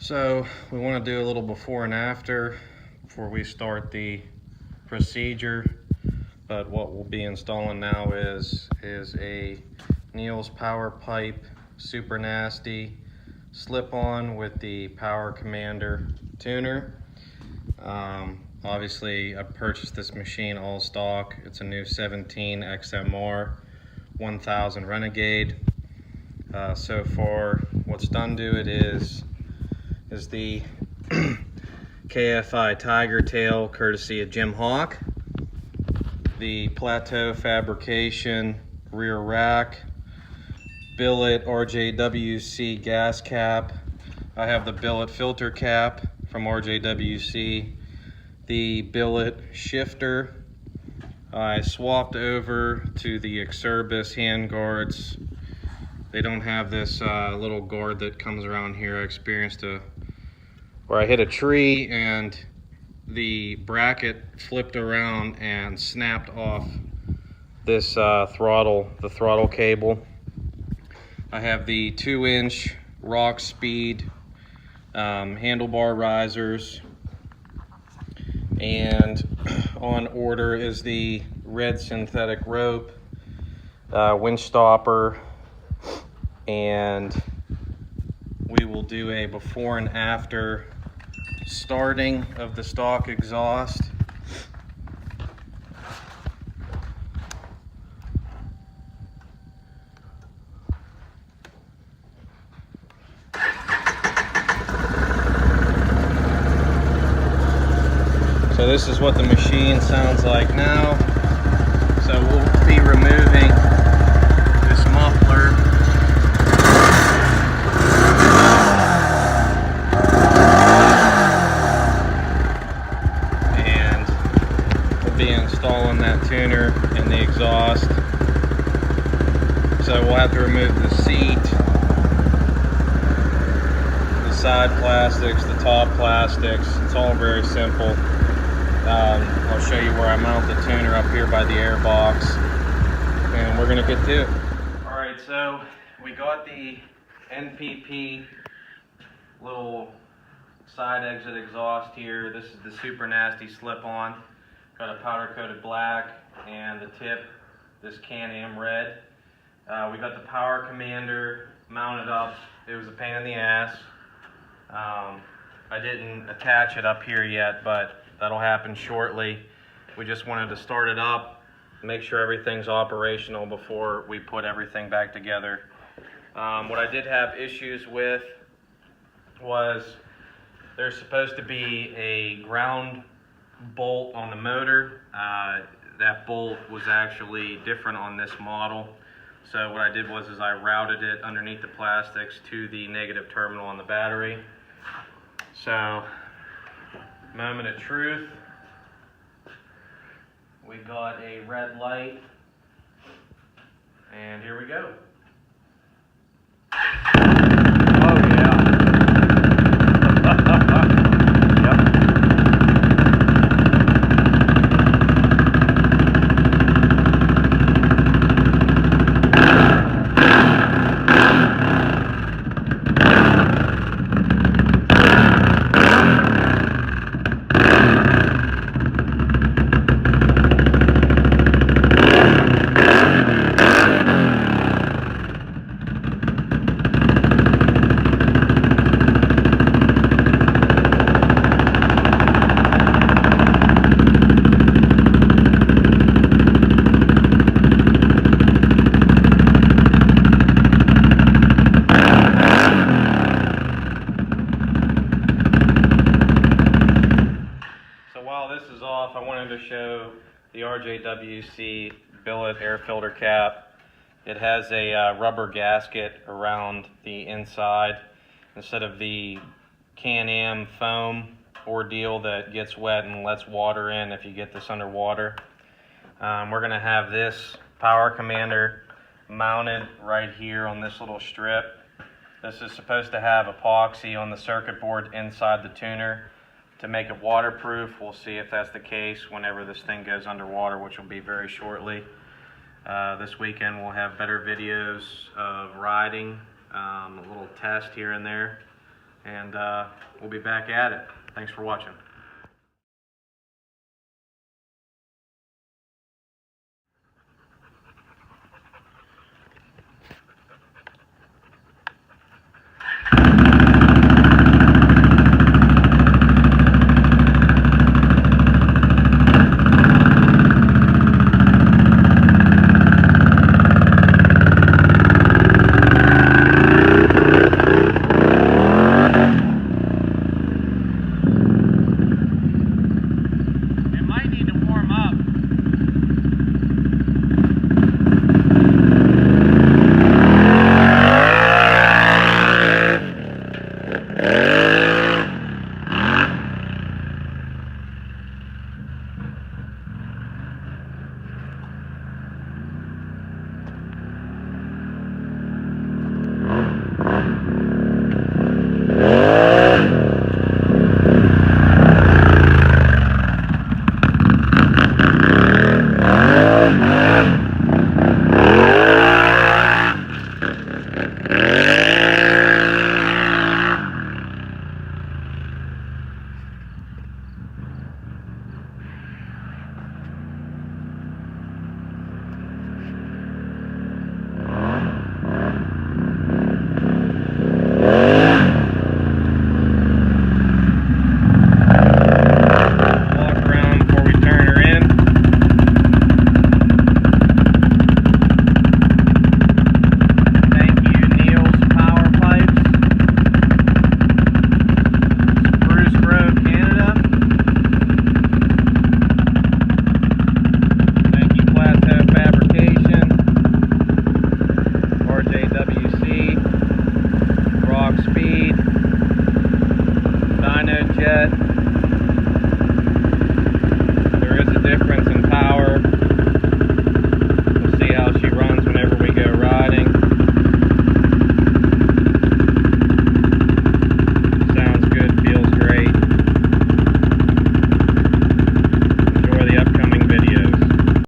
So we want to do a little before and after before we start the procedure. But what we'll be installing now is a Neil's Power Pipe Super Nasty slip-on with the Power Commander tuner. Obviously I purchased this machine all stock. It's a new 17 XMR 1000 Renegade. So far what's done to it is the KFI Tiger Tail courtesy of Jim Hawk, the Plateau Fabrication rear rack, Billet RJWC gas cap. I have the Billet filter cap from RJWC, the Billet shifter. I swapped over to the XMR hand guards. They don't have this little guard that comes around here. I experienced where I hit a tree and the bracket flipped around and snapped off this the throttle cable. I have the 2-inch rock speed handlebar risers, and on order is the red synthetic rope, winch stopper, and we will do a before and after starting of the stock exhaust. So this is what the machine sounds like now. So we'll be removing this muffler. And we'll be installing that tuner in the exhaust. So we'll have to remove the seat, the side plastics, the top plastics. It's all very simple. I'll show you where I mount the tuner up here by the air box, and we're gonna get to it. All right, so we got the NPP little side exit exhaust here. This is the Super Nasty slip-on. Got a powder coated black and the tip, this Can-Am red. We got the Power Commander mounted up. It was a pain in the ass. I didn't attach it up here yet, but that'll happen shortly. We just wanted to start it up, make sure everything's operational before we put everything back together. What I did have issues with was there's supposed to be a ground bolt on the motor. That bolt was actually different on this model. So what I did was I routed it underneath the plastics to the negative terminal on the battery. So, moment of truth. We got a red light, and here we go. Oh yeah. Yep. I wanted to show the RJWC Billet air filter cap. It has a rubber gasket around the inside instead of the Can-Am foam ordeal that gets wet and lets water in if you get this underwater. We're going to have this Power Commander mounted right here on this little strip. This is supposed to have epoxy on the circuit board inside the tuner to make it waterproof. We'll see if that's the case whenever this thing goes underwater, which will be very shortly. This weekend we'll have better videos of riding, a little test here and there. and we'll be back at it. Thanks for watching. Yeah.